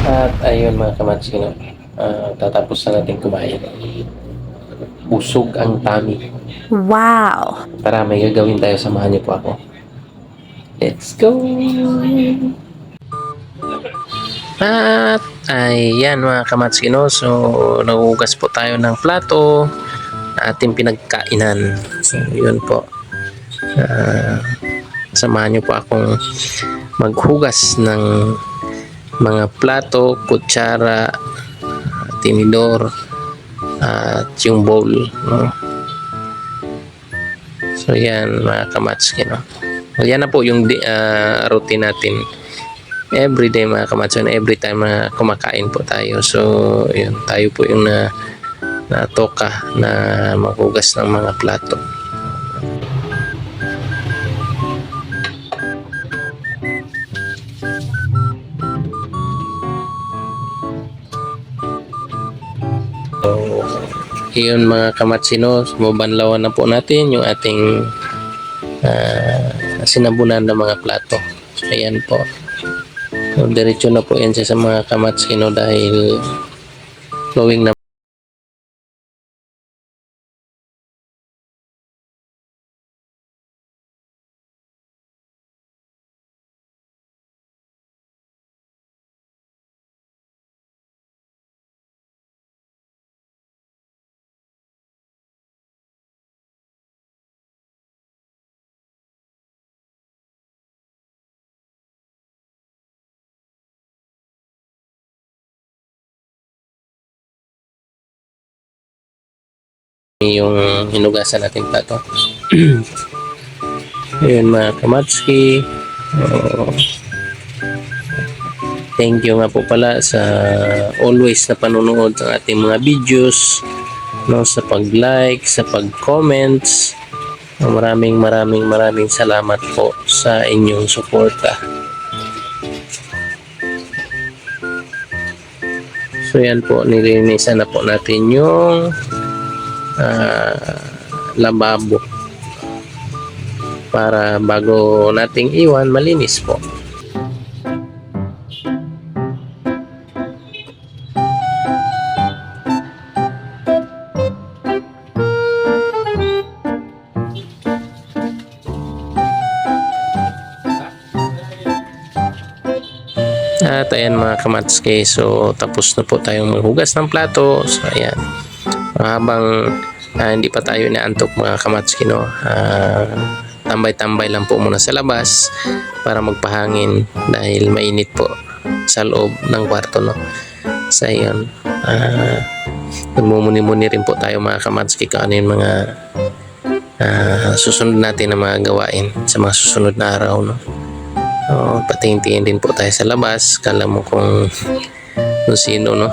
At ayun mga kamatsino, tatapos na natin kumain. Busog ang tummy. Wow! Tara, may gagawin tayo. Samahan niyo po ako. Let's go! At ayan mga kamatsino, so nagugas po tayo ng plato na ating pinagkainan. So yun po. Samahan niyo po akong maghugas ng mga plato, kutsara, tinidor, at yung bowl, no? So yan mga kamatski, no? Yan na po yung routine natin everyday mga kamatski, every time na kumakain po tayo. So yun, tayo po yung natoka na maghugas ng mga plato. So yun mga kamatsino, mabanlawan na po natin yung ating sinabunan ng mga plato. So, ayan po. So, diretso na po yan sa mga kamatsino dahil flowing na. Yung hinugasan natin plato. Ayun mga kamatski. Thank you nga po pala sa always na panonood ng ating mga videos, no, sa pag-like, sa pag-comments. Maraming salamat po sa inyong suporta. So yan po, nilinisan na po natin yung lababo para bago nating iwan, malinis po. At ayan mga kamatski, so tapos na po tayong maghugas ng plato. So ayan, habang hindi pa tayo inaantok mga kamatski, no, tambay-tambay lang po muna sa labas para magpahangin dahil mainit po sa loob ng kwarto, no. So ayan, nagmumuni-muni rin po tayo mga kamatski kung ano yung mga susunod natin na mga gawain sa mga susunod na araw, no. Patingin-tingin din po tayo sa labas, kala mo kung sino, no.